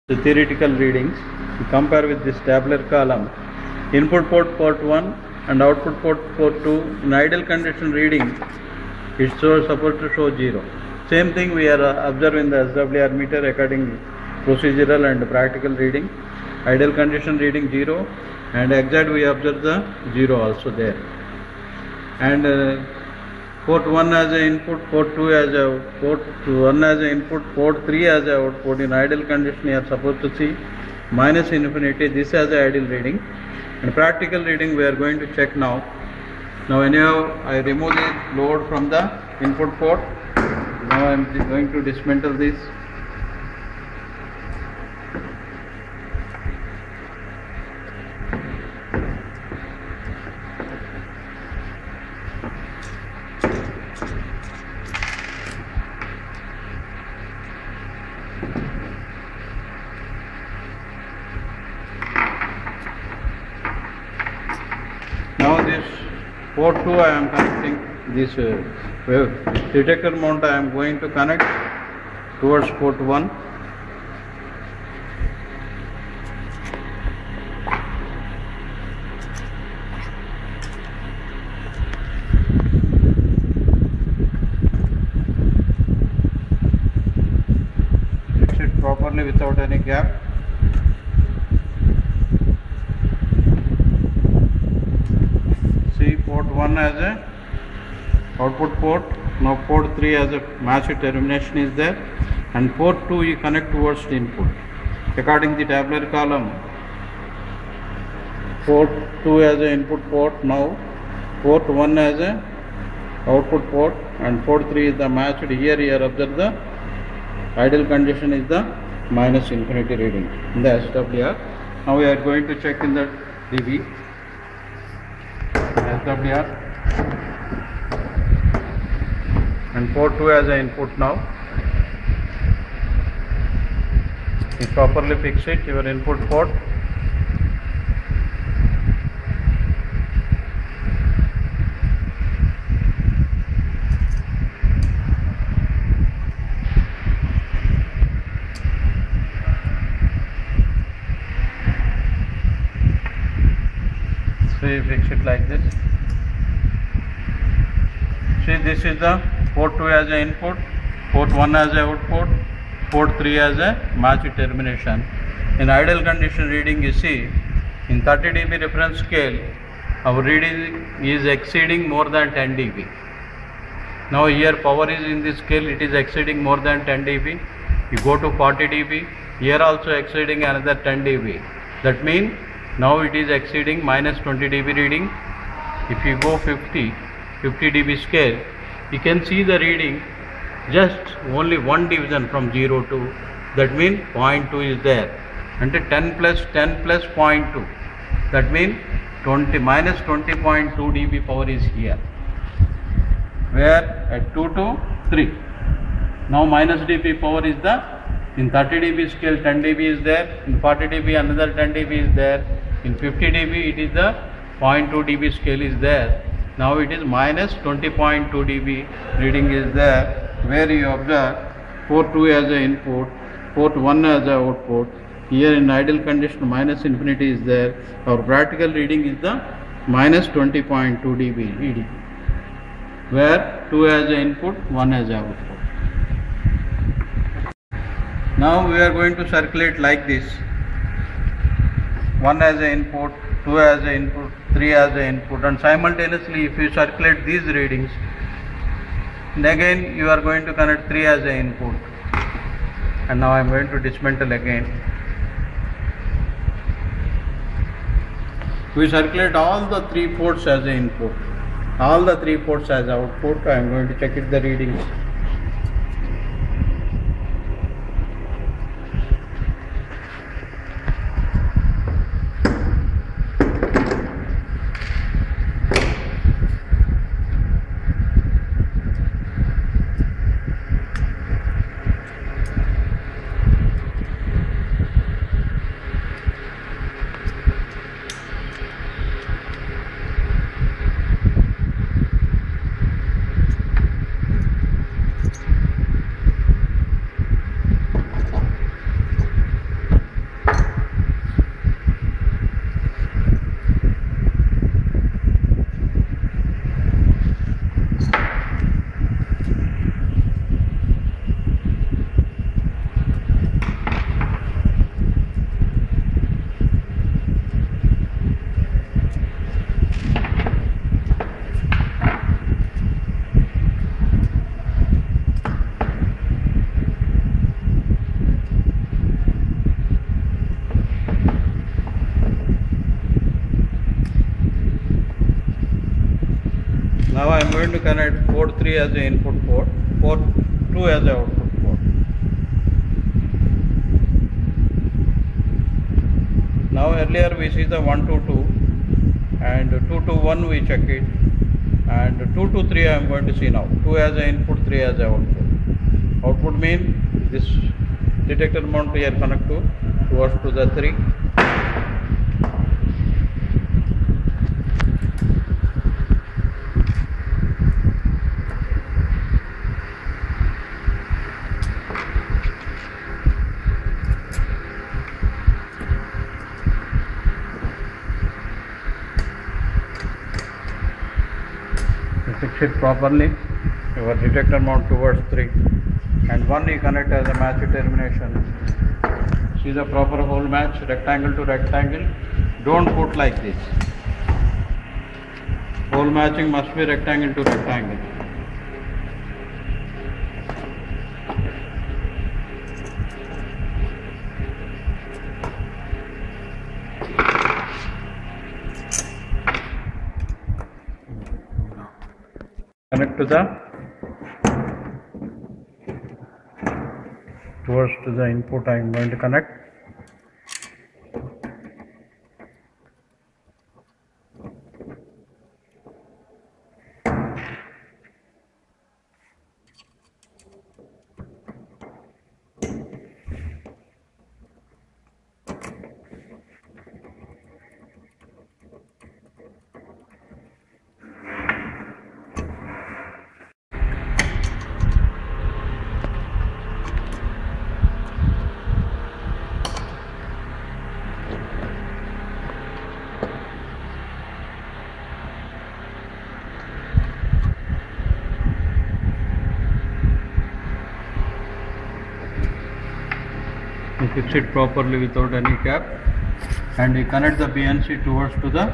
the theoretical readings. We compare with this tabular column. Input port 1 and output port 2. In ideal condition reading, it's supposed to show 0. Same thing we are observing the SWR meter according procedural and practical reading. Ideal condition reading 0 and exact we observe the 0 also there. And port 1 as an input, port 2 as a port 1 as an input, port 3 as a output. In ideal condition you are supposed to see minus infinity. This as a ideal reading. And practical reading we are going to check now. Now anyhow I remove the load from the input port. Now I am going to dismantle this. Now this port 2 I am connecting this wave detector mount I am going to connect towards port 1. Fix it properly without any gap. Port 1 as a output port. Now port 3 as a match termination is there, and port 2 you connect towards the input. According the tabular column, port 2 as a input port. Now port 1 as a output port and port 3 is the matched. Here observe the ideal condition is the minus infinity reading in the SWR. Now we are going to check in the dB. SWR and port 2 as an input. Now you properly fix it, your input port. So you fix it like this. See, this is the port 2 as an input, port 1 as an output, port 3 as a match termination. In ideal condition reading, you see, in 30 dB reference scale, our reading is exceeding more than 10 dB. Now here power is in this scale, it is exceeding more than 10 dB. You go to 40 dB, here also exceeding another 10 dB. That means now it is exceeding minus 20 dB reading. If you go 50 dB scale, you can see the reading just only one division from 0 to, that means 0.2 is there, and 10 plus 0.2, that means minus 20.2 dB power is here, where at 2 to 3. Now minus dB power is the, in 30 dB scale 10 dB is there, in 40 dB another 10 dB is there, in 50 dB it is the 0.2 dB scale is there. Now it is minus 20.2 dB reading is there, where you observe port 2 as an input, port 1 as an output. Here in ideal condition minus infinity is there. Our practical reading is the minus 20.2 dB reading, where 2 as an input, 1 as an output. Now we are going to circulate like this: 1 as an input, 2 as an input, 3 as an input, and simultaneously if you circulate these readings, and again you are going to connect 3 as an input. And now I am going to dismantle again. We circulate all the 3 ports as an input, all the 3 ports as output. I am going to check it the readings. Now I am going to connect port 3 as an input port, port 2 as an output port. Now earlier we see the 1 to 2 and 2 to 1 we check it, and 2 to 3 I am going to see now. 2 as an input, 3 as an output. Output mean this detector mount here connect towards to the 3. Fix it properly, your detector mount towards 3, and 1 you connect as a match termination. See the proper hole match, rectangle to rectangle. Don't put like this. Hole matching must be rectangle to rectangle. Connect to the towards to the input. I am going to connect. You fix it properly without any cap, and you connect the BNC towards to the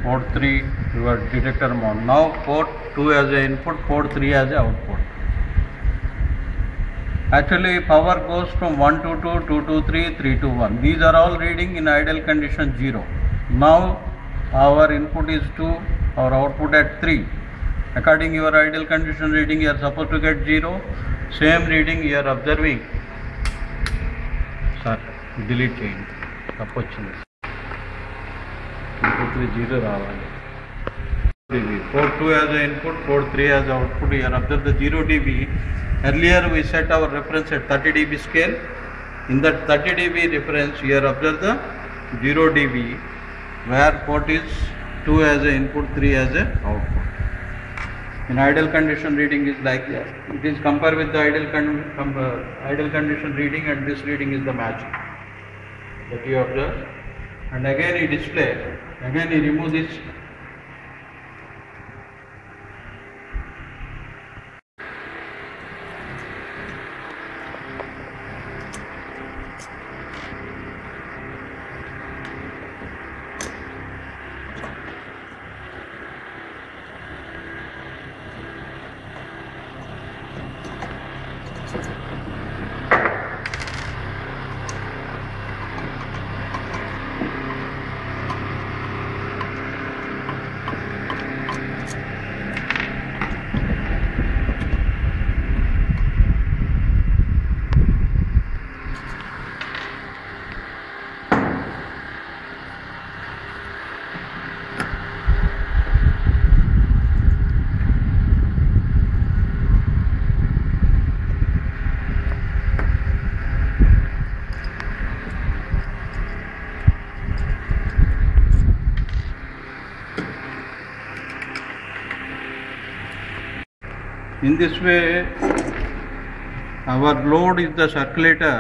port 3 your detector mount. Now port 2 as an input, port 3 as an output. Actually power goes from 1 to 2, 2 to 3, 3 to 1. These are all reading in ideal condition 0. Now our input is 2, our output at 3. According your ideal condition reading, you are supposed to get 0. Same reading you are observing. Sir, delete change. Opportunity. Input with 0 రావాలి. Port 2 as an input, port 3 as an output. You are observe the 0 dB. Earlier we set our reference at 30 dB scale. In that 30 dB reference, you are observe the 0 dB, where port is 2 as an input, 3 as an output. In ideal condition reading is like that. It is compared with the ideal condition reading, and this reading is the matching that you observe. And again you display, again you remove this. In this way, our load is the circulator.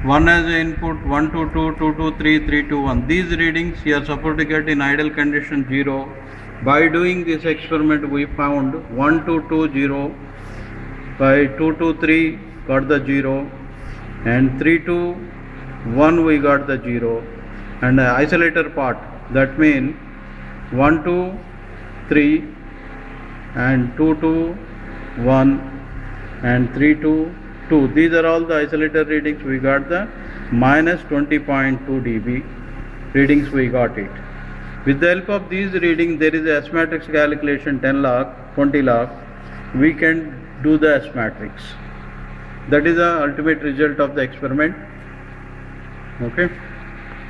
1 as an input, 1 to 2, 2 to 3, 3 to 1. These readings you are supposed to get in ideal condition 0. By doing this experiment, we found 1 to 2, 0. By 2 to 3, got the 0. And 3 to 1, we got the 0. And the isolator part, that means 1 to 3 and 2 to 1 and 3 to 2. These are all the isolator readings. We got the minus 20.2 dB readings, we got it. With the help of these reading, there is a S matrix calculation 10 log, 20 log. We can do the S matrix. That is the ultimate result of the experiment. Okay.